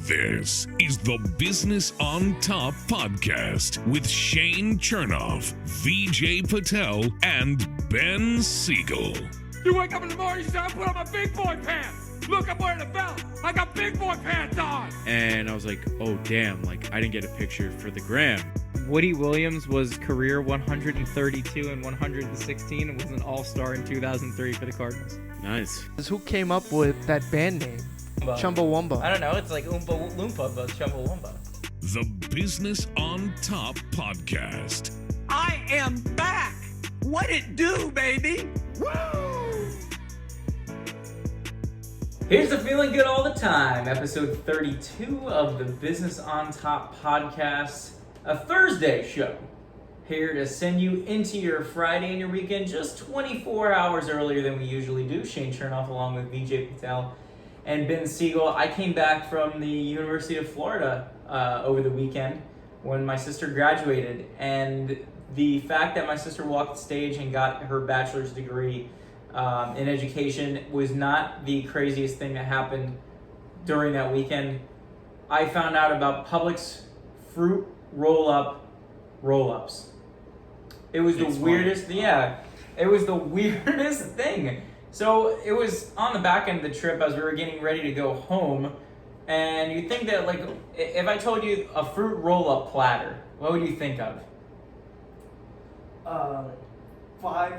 This is the Business on Top podcast with Shane Chernoff, VJ Patel, and Ben Siegel. You wake up in the morning, you say, I put on my big boy pants. Look, I'm wearing a belt. I got big boy pants on. And I was like, oh, damn, like, I didn't get a picture for the gram. Woody Williams was career 132 and 116 and was an all-star in 2003 for the Cardinals. Nice. Who came up with that band name? Chumbawamba. I don't know. It's like Oompa Loompa, but Chumbawamba. The Business on Top podcast. I am back. What it do, baby? Woo! Here's to feeling good all the time. Episode 32 of the Business on Top podcast. A Thursday show. Here to send you into your Friday and your weekend just 24 hours earlier than we usually do. Shane Chernoff along with VJ Patel and Ben Siegel. I came back from the University of Florida over the weekend when my sister graduated. And the fact that my sister walked the stage and got her bachelor's degree in education was not the craziest thing that happened during that weekend. I found out about Publix fruit roll-ups. It was the weirdest, it was the weirdest thing. So it was on the back end of the trip as we were getting ready to go home, and you think that, like, if I told you a fruit roll-up platter, what would you think of? 5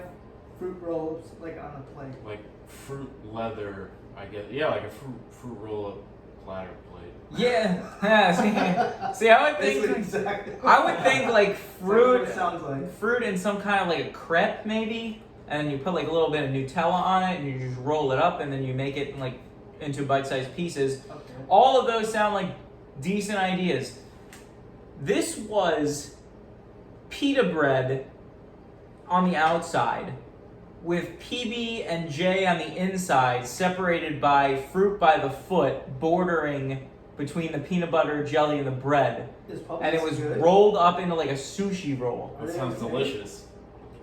fruit rolls like on a plate. Like fruit leather, I guess. Yeah, like a fruit roll-up platter plate. Yeah. See, I would think. Exactly. I would think like fruit. That's what it sounds like. Fruit in some kind of like a crepe maybe, and you put like a little bit of Nutella on it, and you just roll it up, and then you make it like into bite-sized pieces. Okay. All of those sound like decent ideas. This was pita bread on the outside, with PB and J on the inside, separated by fruit by the foot, bordering between the peanut butter, jelly, and the bread. And it was good? rolled up into like a sushi roll. That sounds delicious.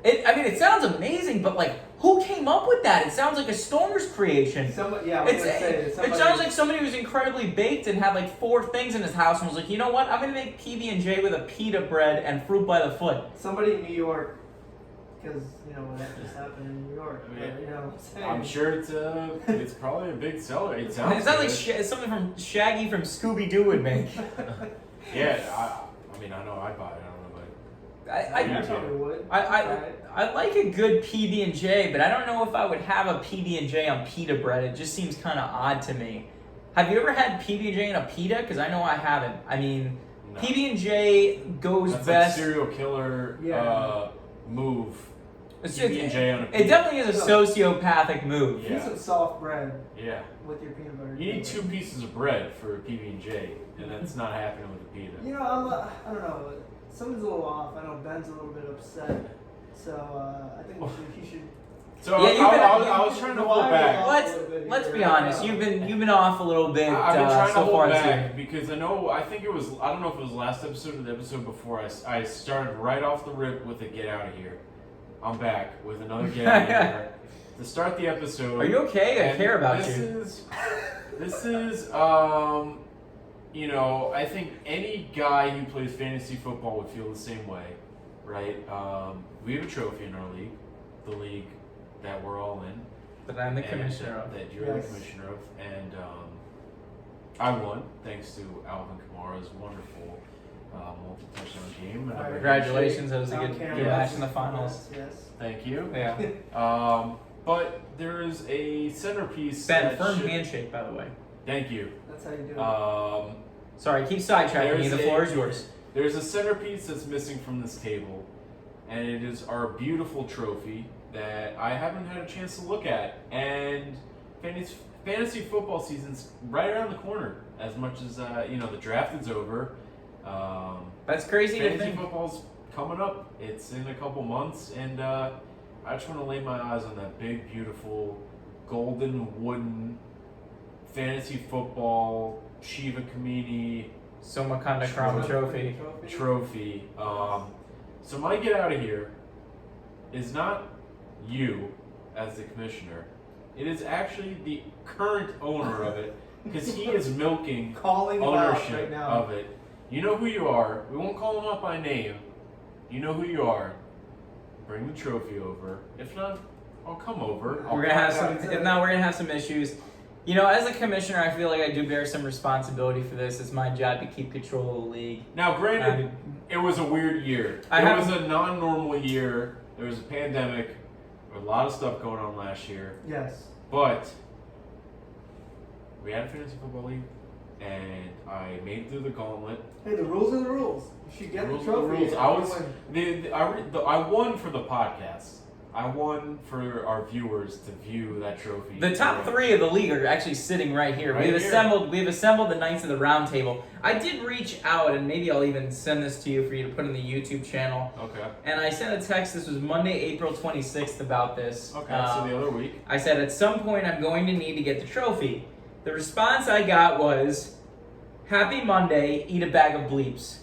It sounds amazing, but like, who came up with that? It sounds like a stoner's creation. It Sounds like somebody who was incredibly baked and had like 4 things in his house and was like, you know what? I'm gonna make PB and J with a pita bread and fruit by the foot. Somebody in New York, because that just happened in New York. I'm sure it's probably a big seller. It sounds like it's something from Shaggy from Scooby Doo would make. Yeah, I mean, I know I'd buy it. I don't know, but I probably would. I like a good PB and J, but I don't know if I would have a PB and J on pita bread. It just seems kind of odd to me. Have you ever had PB and J in a pita? Because I know I haven't. I mean, no. PB and J goes That's best. Like serial killer move. PB and J on a pita. It definitely is a sociopathic move. Yeah. Piece of soft bread. Yeah. With your peanut butter. You need 2 pieces of bread for a PB and J, and that's not happening with a pita. I don't know. Something's a little off. I know Ben's a little bit upset, so I think he should. So I was trying to hold back. Let's be honest. You've been off a little bit. I've been trying to so hold far back because I don't know if it was last episode or the episode before. I started right off the rip with a get out of here. I'm back with another get out of here to start the episode. Are you okay? I care about you. This is I think any guy who plays fantasy football would feel the same way, right? We have a trophy in our league, the league that we're all in. That I'm the commissioner of. That you're the commissioner of. And I won, thanks to Alvin Kamara's wonderful multi-touchdown game. Congratulations, that was a good match in the finals. Yes. Thank you. Yeah. But there is a centerpiece. Ben, firm handshake, by the way. Thank you. That's how you do it. Sorry, keep sidetracking me. The floor is yours. There's a centerpiece that's missing from this table, and it is our beautiful trophy that I haven't had a chance to look at. And fantasy football season's right around the corner. As much as the draft is over. That's crazy to think. Fantasy football's coming up. It's in a couple months, and I just want to lay my eyes on that big, beautiful, golden wooden fantasy football Shiva Kamini Somakanda Crown Trophy. So my get out of here is not you as the commissioner. It is actually the current owner of it, because he is milking Calling him out ownership right now. of it. You know who you are. We won't call him out by name. You know who you are. Bring the trophy over. If not, I'll come over. We're gonna have some. If not, we're gonna have some issues. You know, as a commissioner, I feel like I do bear some responsibility for this. It's my job to keep control of the league. Now, granted, it was a weird year. It was a non-normal year. There was a pandemic. There was a lot of stuff going on last year. Yes. But we had a fantasy football league, and I made it through the gauntlet. Hey, the rules are the rules. You should get the trophy. I won for the podcast. I won for our viewers to view that trophy. The top three of the league are actually sitting right here. Right We've here. assembled the Knights of the Round Table. I did reach out, and maybe I'll even send this to you for you to put in the YouTube channel. Okay. And I sent a text. This was Monday, April 26th, about this. Okay. So the other week. I said, at some point, I'm going to need to get the trophy. The response I got was, "Happy Monday. Eat a bag of bleeps."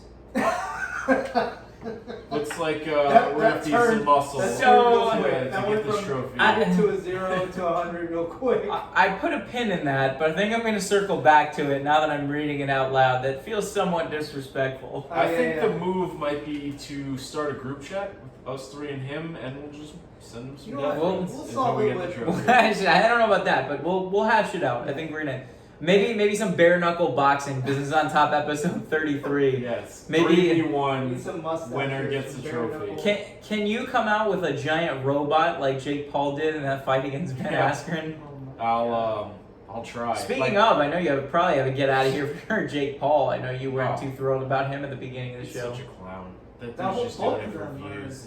Looks like That we're gonna turned- some muscle that So- turned real to quick. get That went this from trophy. to a 0 to 100 real quick. I put a pin in that, but I think I'm going to circle back to it now that I'm reading it out loud. That feels somewhat disrespectful. I yeah, think yeah. the move might be to start a group chat with us three and him, and we'll just send him some You know what? death We'll threats We'll until solve we it get the with- trophy. Actually, I don't know about that, but we'll hash it out. I think we're gonna maybe some bare knuckle boxing because it's on top episode 33. Yes. Maybe- 3v1 Need some mustaches, winner gets some the bare trophy. knuckles. Can you come out with a giant robot like Jake Paul did in that fight against Ben Yeah. Askren? I'll try. Speaking of, I know you probably have a get out of here for Jake Paul. I know you weren't Oh. too thrilled about him at the beginning of the He's show. such a clown. That That dude's just whole doing it for both of them views.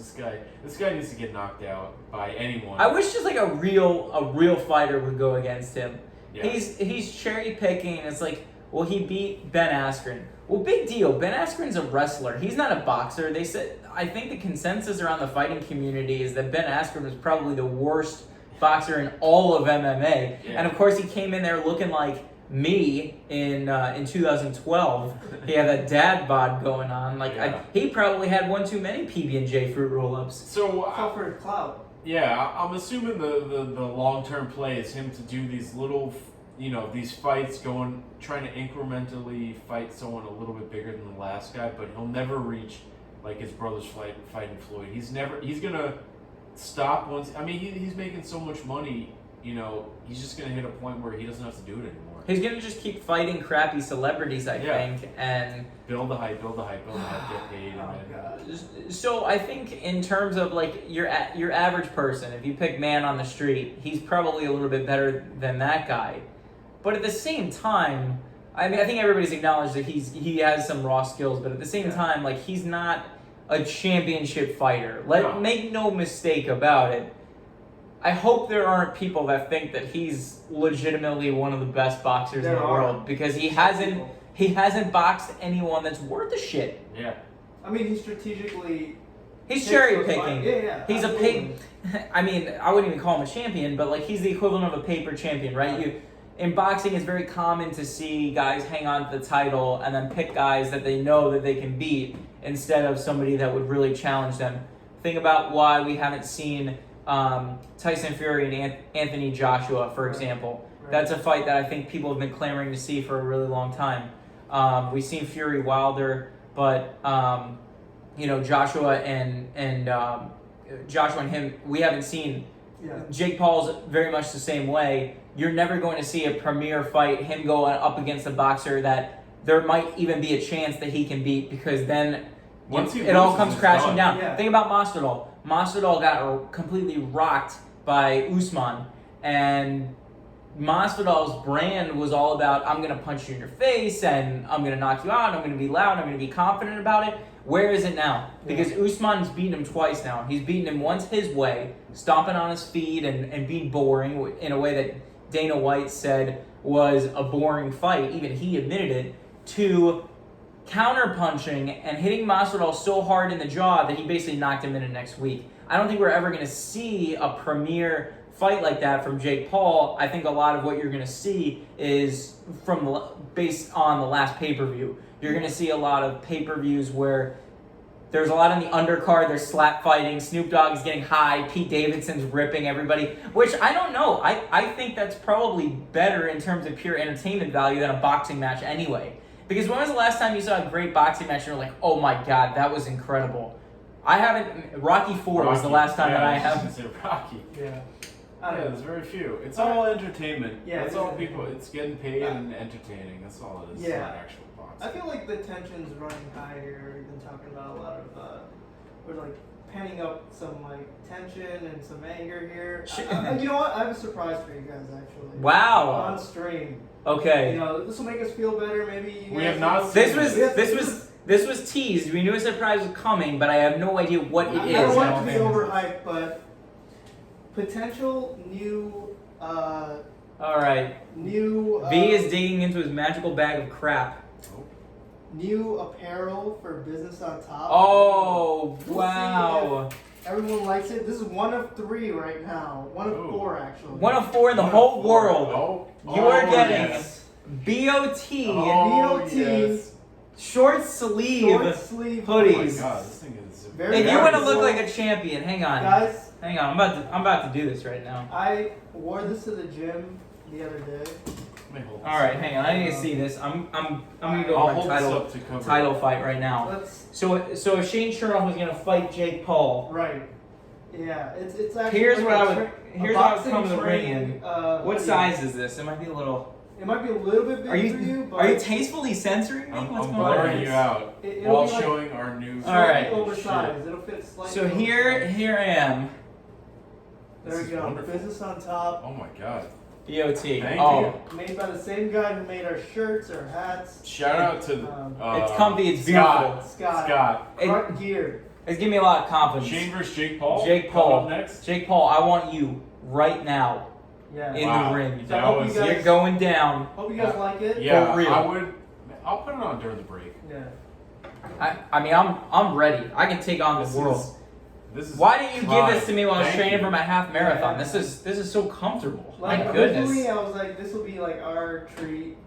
This guy needs to get knocked out by anyone. I wish just like a real fighter would go against him. Yeah. He's cherry picking. It's like, well, he beat Ben Askren. Well, big deal. Ben Askren's a wrestler. He's not a boxer. They said, I think the consensus around the fighting community is that Ben Askren was probably the worst boxer in all of MMA. Yeah. And of course, he came in there looking like me in 2012. He had that dad bod going on. Like Yeah. he probably had one too many PB&J fruit roll-ups. So It's all for clout. yeah, I'm assuming the long-term play is him to do these little, these fights, trying to incrementally fight someone a little bit bigger than the last guy, but he'll never reach like his brother's fighting Floyd. He's gonna stop once. I mean, he's making so much money. He's just gonna hit a point where he doesn't have to do it anymore. He's gonna just keep fighting crappy celebrities, I Yeah. think, and Build the hype, get paid, Oh, and then God. so I think in terms of like your average person, if you pick man on the street, he's probably a little bit better than that guy. But at the same time, I mean, I think everybody's acknowledged that he has some raw skills, but at the same time, like he's not a championship fighter. No. Make no mistake about it. I hope there aren't people that think that he's legitimately one of the best boxers in There the are. world because he hasn't boxed anyone that's worth a shit. yeah. I mean, he strategically. He's picks cherry those picking. fights. Yeah. He's absolutely. a pig. I mean, I wouldn't even call him a champion, but like he's the equivalent of a paper champion, right? In boxing, it's very common to see guys hang on to the title and then pick guys that they know that they can beat instead of somebody that would really challenge them. Think about why we haven't seen Tyson Fury and Anthony Joshua, for example. Right. That's a fight that I think people have been clamoring to see for a really long time. We've seen Fury Wilder, but Joshua and Joshua and him, we haven't seen. Yeah. Jake Paul's very much the same way. You're never going to see a premier fight, him go up against a boxer that there might even be a chance that he can beat because then Once he it all loses, comes it's crashing done. down. Yeah. Think about Masvidal. Masvidal got completely rocked by Usman, and Masvidal's brand was all about I'm going to punch you in your face and I'm going to knock you out, I'm going to be loud, I'm going to be confident about it. Where is it now? Because Usman's beaten him twice now. He's beaten him once his way, stomping on his feet and being boring in a way that Dana White said was a boring fight. Even he admitted it. To counter-punching and hitting Masvidal so hard in the jaw that he basically knocked him in the next week. I don't think we're ever going to see a premier fight like that from Jake Paul. I think a lot of what you're going to see is based on the last pay-per-view. You're going to see a lot of pay-per-views where There's a lot on the undercard. There's slap fighting. Snoop Dogg is getting high. Pete Davidson's ripping everybody, which I don't know. I think that's probably better in terms of pure entertainment value than a boxing match anyway. Because when was the last time you saw a great boxing match and you're like, oh my God, that was incredible? I haven't. Rocky IV was the last time that I have. was going to say Rocky. Yeah. Yeah, there's very few. It's all entertainment. Yeah, that's all people. It's getting paid and entertaining. That's all it is. Yeah. It's not actual boxing. I feel like the tension's running high here. We've been talking about a lot of, we're like penning up some like tension and some anger here. You know what? I have a surprise for you guys actually. Wow. On stream. Okay. You know, this will make us feel better. Maybe you guys We have not This was teased. We knew a surprise was coming, but I have no idea what it is. I don't want it to be overhyped, but potential new. All right. New. V is digging into his magical bag of crap. New apparel for Business on Top. Oh, We'll wow. see if everyone likes it. This is 1 of 3 right now. 1 of 4 actually. 1 of 4 in the whole world. You are getting yes. BOT BOT yes. short sleeve hoodies. Oh my hoodies. God, this thing is. Very If you want to cool. look like a champion, hang on. Guys, Hang on. I'm about to do this right now. I wore this to the gym the other day. All right, hang on. I need to see this. I'm gonna go I'll over hold a this up to cover title fight right now. Let's So if Shane Chernoff was gonna fight Jake Paul, right. Yeah, it's actually. here's like what a I would tra- a here's how I would boxing come to the ring training, in. What hoodie. size is this? It might be a little. It might be a little bit big for you, but Are you tastefully censoring me? I'm What's going blurring on? you out It'll while be like showing our new. All right. slightly oversized. It'll fit slightly. So here I am. There This we is go. wonderful. Business on Top. Oh my God! BOT. Thank Oh, you. Made by the same guy who made our shirts, our hats. Shout out to it's comfy. It's Scott. beautiful. Scott. It- Grunt Gear. It's giving me a lot of confidence. Shane versus Jake Paul. Jake Coming Paul. up next. Jake Paul, I want you right now Yeah. in Wow. the ring. So I That hope was- you guys, You're going down. hope you guys like it. Yeah, For real. I would. I'll put it on during the break. Yeah. I mean, I'm ready. I can take on the world. This is. Why didn't you give this prime. to me while I was Thank training you. for my half marathon? Yeah. This is so comfortable. Like My goodness. originally, I was like, this will be like our treat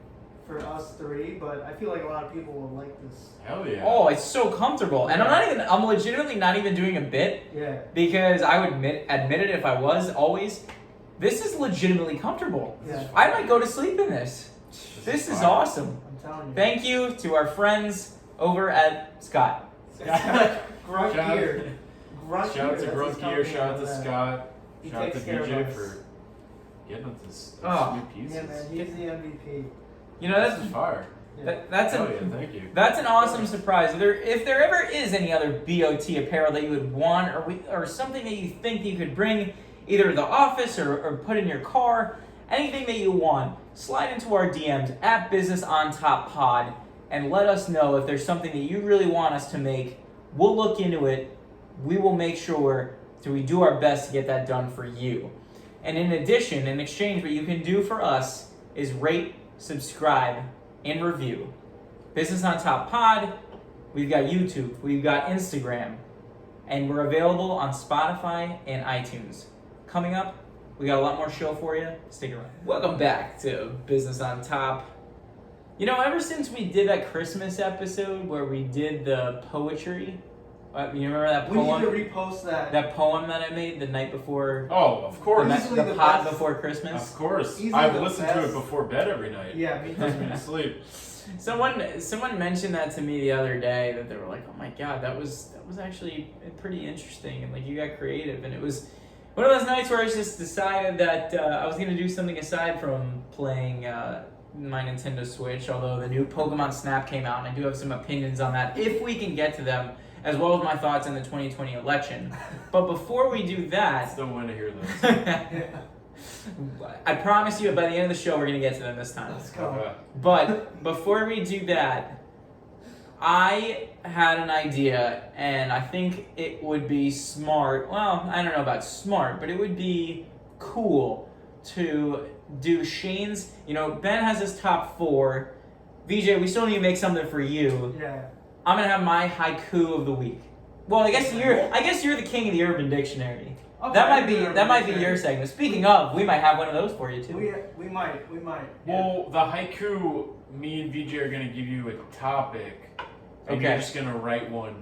for us 3, but I feel like a lot of people will like this. Hell yeah. Oh, it's so comfortable, and I'm legitimately not even doing a bit Yeah. because I would admit it if I was always. This is legitimately comfortable. Yeah. I might go to sleep in this. This is fire. awesome. I'm telling you. Thank you to our friends over at Scott. Grunt Shout out- Gear. Grunt Shout out Gear, to that's Grunt his Gear. company Shout out on to that. Scott. He Shout out to takes care of BJ us. for getting us this Oh. sweet pieces. Yeah, man, he's the MVP. You know This is fire. Yeah. that's Hell a yeah, thank you. That's an awesome surprise. If there ever is any other BOT apparel that you would want, or something that you think you could bring either to the office or put in your car, anything that you want, slide into our DMs at Business on Top Pod and let us know if there's something that you really want us to make. We'll look into it. We will make sure that we do our best to get that done for you. And in addition, in exchange, what you can do for us is rate, subscribe, and review. Business on Top Pod, we've got YouTube, we've got Instagram, and we're available on Spotify and iTunes. Coming up, we got a lot more show for you. Stick around. Welcome back to Business on Top. You know, ever since we did that Christmas episode where we did the poetry, you remember that We need poem? to repost that. That poem that I made the night before, Oh, of course. Easily the the pod best. before Christmas. Of course. Easily I've the listened to best. it before bed every night. Yeah, me Puts me too. to sleep. Someone mentioned that to me the other day, that they were like, "Oh my god, that was actually pretty interesting," and like you got creative, and it was one of those nights where I just decided that I was gonna do something aside from playing my Nintendo Switch. Although the new Pokemon Snap came out, and I do have some opinions on that if we can get to them, as well as my thoughts on the 2020 election. But before we do I that, still want to hear those. I promise you, by the end of the show, we're gonna get to them this time. Let's go. Okay. But before we do that, I had an idea, and I think it would be smart. Well, I don't know about smart, but it would be cool to do Shane's. You know, Ben has his top 4. VJ, we still need to make something for you. Yeah. I'm gonna have my haiku of the week. Well, I guess you're the king of the Urban Dictionary. Okay, That might be your segment. Speaking of, we might have one of those for you too. We might. Well, the haiku, me and VJ are going to give you a topic, and Okay. you're just going to write one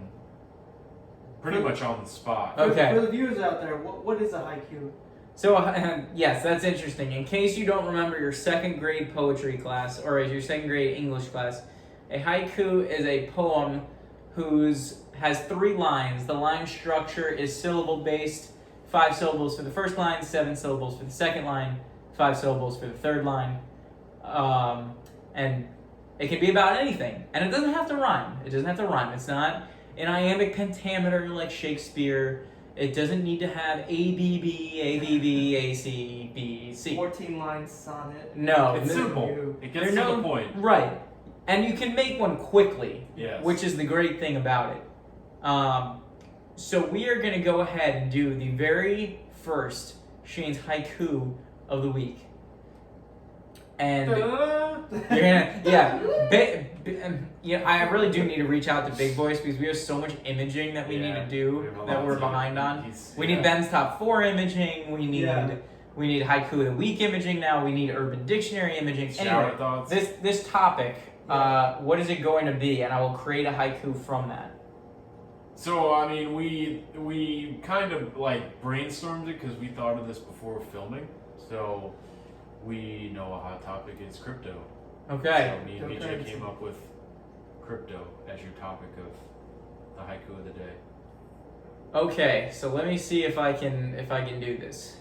pretty much on the spot. Okay. For the viewers out there, what is a haiku? So, yes, that's interesting. In case you don't remember your second grade poetry class or your second grade English class, a haiku is a poem has 3 lines. The line structure is syllable based, 5 syllables for the first line, 7 syllables for the second line, 5 syllables for the third line. And it can be about anything. And it doesn't have to rhyme. It's not an iambic pentameter like Shakespeare. It doesn't need to have ABB, ABB, AC, B, C. 14-line sonnet. No. It's simple. It gets to the point. Right. And you can make one quickly, yes. Which is the great thing about it. So we are going to go ahead and do the very first Shane's haiku of the week. And I really do need to reach out to Big Voice because we have so much imaging that we need to do that we're behind on. We need Ben's top 4 imaging. We need haiku of the week imaging now. We need Urban Dictionary imaging. Anyway, this topic, what is it going to be? And I will create a haiku from that. So I mean, we kind of like brainstormed it because we thought of this before filming. So we know a hot topic is crypto. Okay. So me and BJ came up with crypto as your topic of the haiku of the day. Okay, so let me see if I can do this.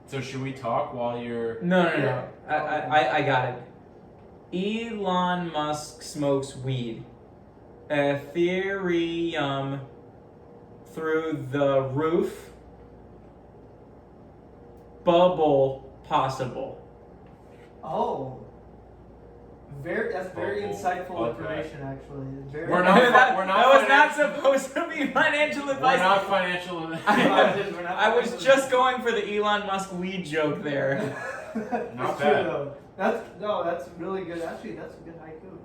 So should we talk while you're? No. I got it. Elon Musk smokes weed. Ethereum through the roof. Bubble possible. Oh. That's very insightful information, actually. That was not supposed to be financial advice. We're not financial advice. I was just going for the Elon Musk weed joke there. Not bad. bad. That's really good. Actually, that's a good haiku. You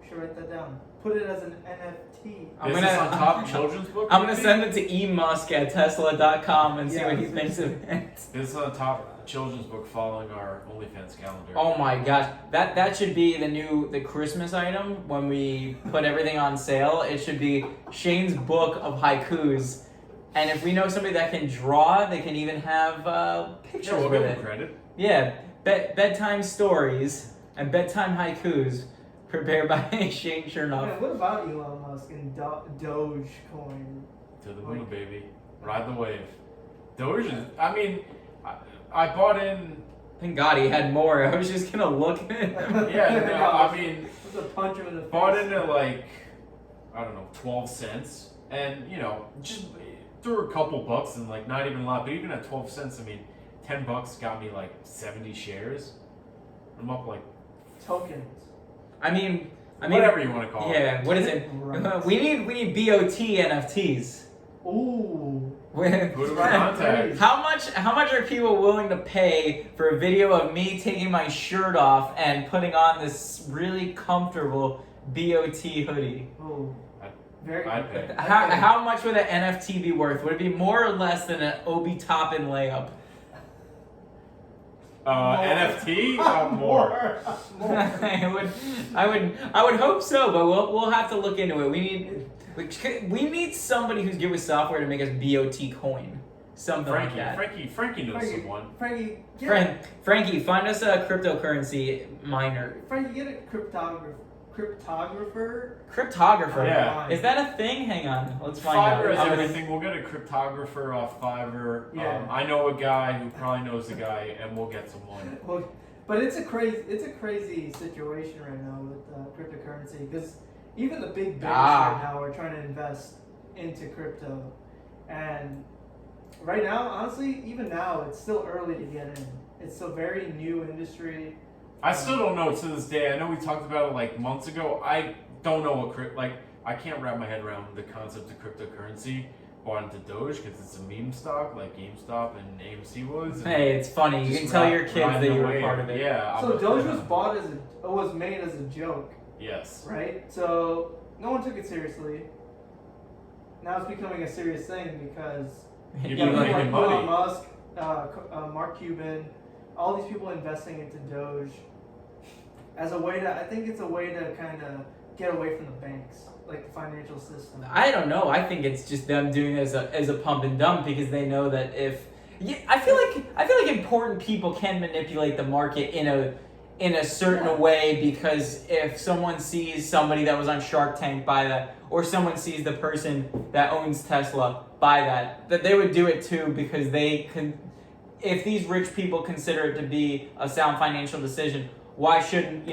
should write that down. Put it as an NFT. Is this on top children's book? I'm gonna send it to eMusk at Tesla.com and see what he thinks of it. This is on top children's book following our OnlyFans calendar. Oh my gosh, that should be the Christmas item when we put everything on sale. It should be Shane's book of haikus, and if we know somebody that can draw, they can even have pictures we'll with give it. them credit. Yeah, bedtime stories and bedtime haikus prepared by Shane Chernoff. Man, what about Elon Musk and Dogecoin? To the moon, baby. Ride the wave. Doge is, I mean, I bought in. Thank God he had more. I was just gonna look at it. Yeah, no, I mean, just a punch him in the face. Bought into like, I don't know, 12 cents, and just threw a couple bucks and like not even a lot, but even at 12 cents, I mean, $10 got me like 70 shares. I'm up like tokens. I mean, whatever you want to call it. Yeah, what is it? Right. We need BOT NFTs. Ooh. Put them in contact. How much are people willing to pay for a video of me taking my shirt off and putting on this really comfortable BOT hoodie? Oh. I'd pay. How much would an NFT be worth? Would it be more or less than an Obi Toppin layup? NFT? More. I would hope so, but we'll have to look into it. We need somebody who's good with software to make us BOT coin. Something like that. Frankie knows someone. Frankie, find us a cryptocurrency miner. Frankie, get a cryptographer. Cryptographer? Yeah. Is that a thing? Hang on. Let's find Fiverr out. is everything. We'll get a cryptographer off Fiverr. Yeah. I know a guy who probably knows the guy, and we'll get someone. Well, but it's a crazy situation right now with cryptocurrency because even the big banks right now are trying to invest into crypto, and right now, honestly, even now, it's still early to get in. It's a very new industry. I still don't know to this day. I know we talked about it like months ago. I don't know what I can't wrap my head around the concept of cryptocurrency. Bought into Doge because it's a meme stock like GameStop and AMC was. Hey, it's funny. You can tell your kids that you were part of it. Yeah. So Doge was made as a joke. Yes. Right. So no one took it seriously. Now it's becoming a serious thing because people like making money. Elon Musk, Mark Cuban, all these people investing into Doge as a way to. I think it's a way to kind of get away from the banks, like the financial system? I don't know. I think it's just them doing it as a pump and dump because they know that if I feel like important people can manipulate the market in a certain way, because if someone sees somebody that was on Shark Tank buy that, or someone sees the person that owns Tesla buy that they would do it too, because they can. If these rich people consider it to be a sound financial decision, why shouldn't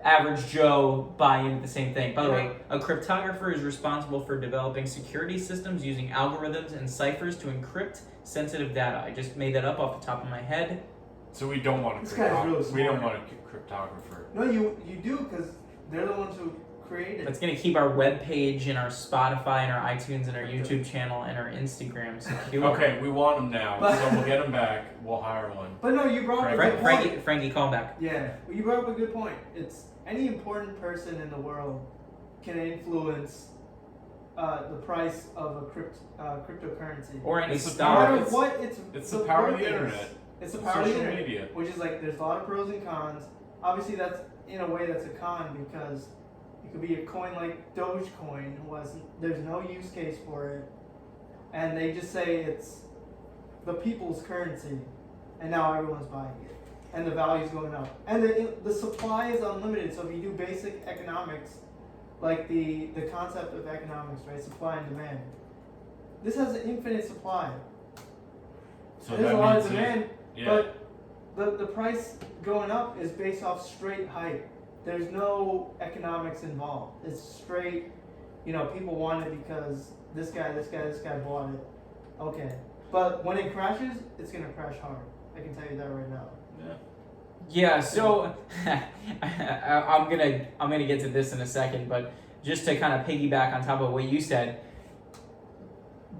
average Joe buy into the same thing? By the way, a cryptographer is responsible for developing security systems using algorithms and ciphers to encrypt sensitive data. I just made that up off the top of my head. So we don't want This guy's really we don't smart. want a cryptographer. No, you do, because they're the ones who created. That's going to keep our webpage and our Spotify and our iTunes and our YouTube channel and our Instagram secure. Okay, we want them now, But- so we'll get them back. We'll hire one. But no, you brought up a good point. Frankie, call back. Yeah, well, you brought up a good point. It's any important person in the world can influence the price of a cryptocurrency. Or any It's a No stock. matter what, It's the power of the worth is. internet. It's the power of the Social internet, media. which is like there's a lot of pros and cons. Obviously, that's in a way that's a con, because it could be a coin like Dogecoin there's no use case for it, and they just say it's the people's currency, and now everyone's buying it, and the value's going up, and the supply is unlimited. So if you do basic economics, like the concept of economics, right, supply and demand, this has an infinite supply. So There's that a lot of means demand, yeah. but the price going up is based off straight hype. There's no economics involved. It's straight, people want it because this guy bought it. Okay. But when it crashes, it's gonna crash hard. I can tell you that right now. Yeah, so I'm gonna get to this in a second, but just to kind of piggyback on top of what you said,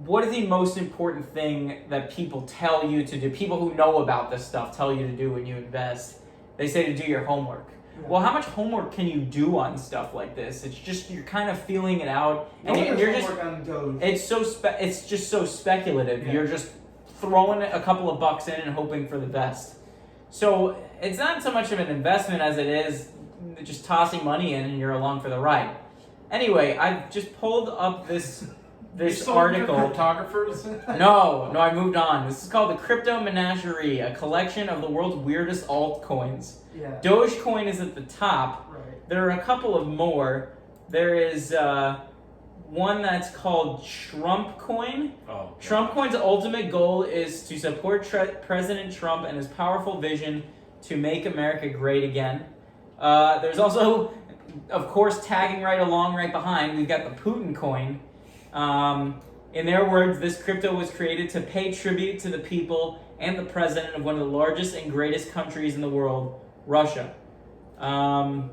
what is the most important thing that people tell you to do? People who know about this stuff tell you to do when you invest. They say to do your homework. Yeah. Well, how much homework can you do on stuff like this? It's just you're kind of feeling it out, No one and does you're just homework on Doge. it's just so speculative. Yeah. You're just throwing a couple of bucks in and hoping for the best. So it's not so much of an investment as it is just tossing money in and you're along for the ride. Anyway, I just pulled up this article. Cryptographers? No, I moved on. This is called the Crypto Menagerie, a collection of the world's weirdest altcoins. Yeah. Dogecoin is at the top. Right. There are a couple of more. There is one that's called Trump Coin. Oh. Trump Coin's ultimate goal is to support President Trump and his powerful vision to make America great again. There's also, of course, tagging right along right behind, we've got the Putin Coin. In their words, this crypto was created to pay tribute to the people and the president of one of the largest and greatest countries in the world, Russia.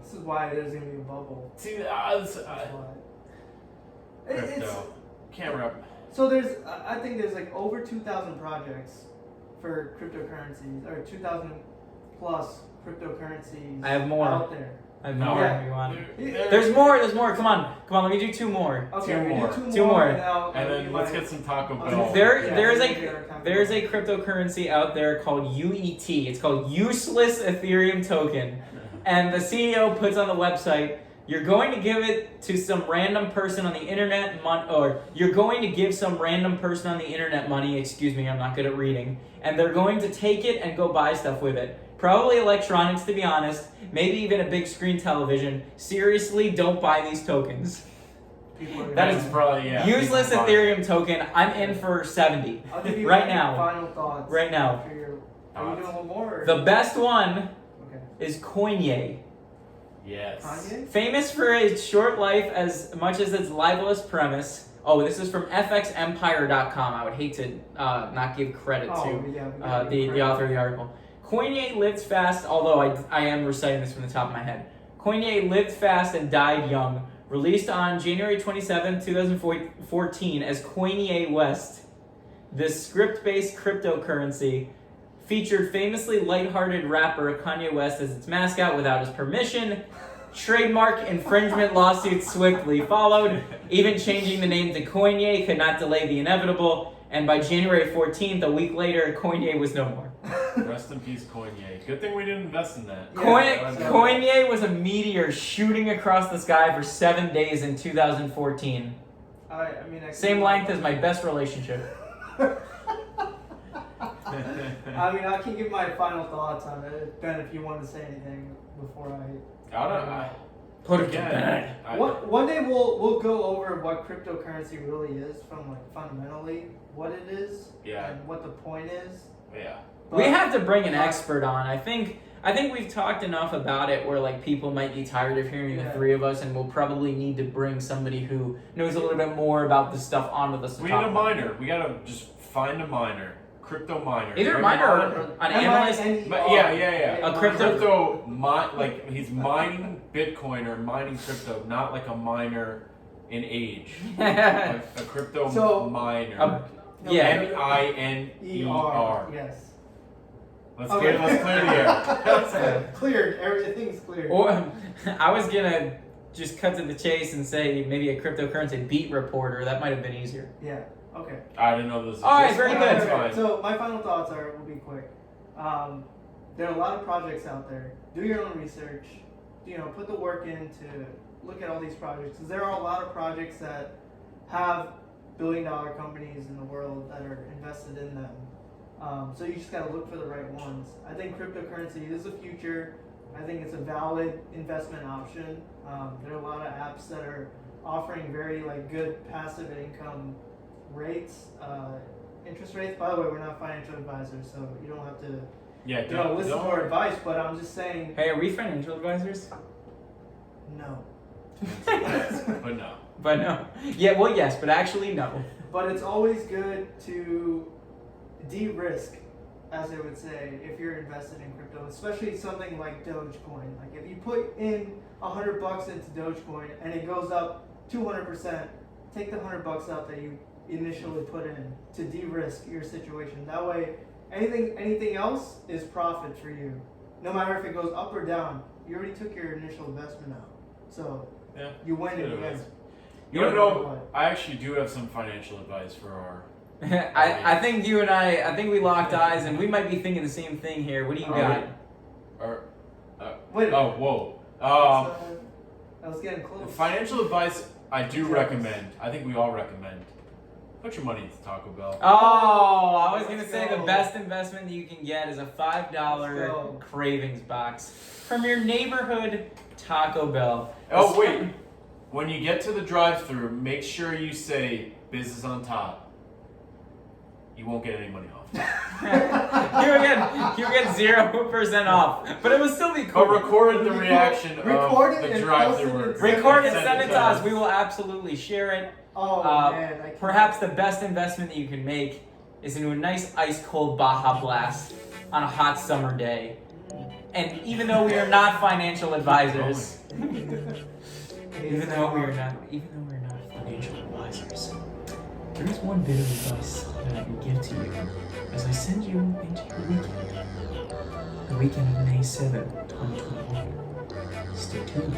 This is why there's gonna be a bubble. See, That's why. It's crypto. Can't rep. so I think there's like over 2,000 projects for cryptocurrencies, or 2,000 plus cryptocurrencies. I have more. out there. I have No. more Yeah. if you want. Yeah. There's more. Come on, let me do two more. Okay, Two we more. do Two more. and And then let's get some Taco Bell. There's a cryptocurrency out there called UET. It's called Useless Ethereum Token. And the CEO puts on the website, you're going to give it to some random person on the internet, or you're going to give some random person on the internet money, excuse me, I'm not good at reading, and they're going to take it and go buy stuff with it. Probably electronics, to be honest, maybe even a big screen television. Seriously, don't buy these tokens. That is probably, yeah. Useless people buy it. Ethereum token, I'm in for 70. I'll give you right my now. final thoughts. Right now. Are you doing one more? Or? The best one Okay. is Coinye. Yes. Kanye? Famous for its short life as much as its libelous premise. Oh, this is from fxempire.com. I would hate to not give credit to the author of the article. Coinye lived fast, although I am reciting this from the top of my head. Coinye lived fast and died young. Released on January 27, 2014 as Coinye West. This script-based cryptocurrency featured famously lighthearted rapper Kanye West as its mascot without his permission. Trademark infringement lawsuits swiftly followed. Even changing the name to Coinye could not delay the inevitable. And by January 14th, a week later, Coinye was no more. Rest in peace, Kanye. Good thing we didn't invest in that. Kanye was a meteor shooting across the sky for 7 days in 2014. Same length as my best relationship. I can give my final thoughts on it. Ben, if you want to say anything before I put it to bed. One day we'll go over what cryptocurrency really is, from like fundamentally what it is, and what the point is. Yeah. We have to bring an expert on. I think we've talked enough about it where like people might be tired of hearing the three of us, and we'll probably need to bring somebody who knows a little bit more about this stuff on with us. We need a miner. We gotta just find a miner. Crypto miner. Either a miner or an analyst. A crypto like he's mining Bitcoin or mining crypto, not like a miner in age. Like a crypto miner. MINER. Yes. Let's clear the air. Cleared. Everything's cleared. Or I was gonna just cut to the chase and say maybe a cryptocurrency beat reporter. That might have been easier. Yeah. Okay. I didn't know this. All right, very good. Right. So my final thoughts will be quick. There are a lot of projects out there. Do your own research. Put the work in to look at all these projects, because there are a lot of projects that have billion-dollar companies in the world that are invested in them. So you just gotta look for the right ones. I think cryptocurrency is the future. I think it's a valid investment option. There are a lot of apps that are offering very good passive income rates, interest rates. By the way, we're not financial advisors, so you don't have to listen to our advice, but I'm just saying. Hey, are we financial advisors? No. But no. Yeah, well, yes, but actually no. But it's always good to de-risk, as they would say, if you're invested in crypto, especially something like Dogecoin. Like if you put in $100 into Dogecoin and it goes up 200%, take the $100 out that you initially put in to de-risk your situation. That way, anything else is profit for you. No matter if it goes up or down, you already took your initial investment out. So you win in the end. You know, I actually do have some financial advice for our. I think you and I think we locked eyes, and we might be thinking the same thing here. What do you got? Wait. Oh, whoa. I was getting close. Financial advice I do recommend. I think we all recommend. Put your money into Taco Bell. Oh, I was going to say the best investment that you can get is a $5 cravings box from your neighborhood Taco Bell. Oh, wait. When you get to the drive-thru, make sure you say business on top. You won't get any money off. you get 0% off, but it will still be cool. But record the reaction of the drive-thru. Record it, send it to us. We will absolutely share it. Oh man! Perhaps the best investment that you can make is into a nice ice-cold Baja Blast on a hot summer day. And even though we are not financial advisors, even though we are not financial advisors, there is one bit of advice that I can give to you as I send you into your weekend. The weekend of May 7th, 2021. Stay tuned.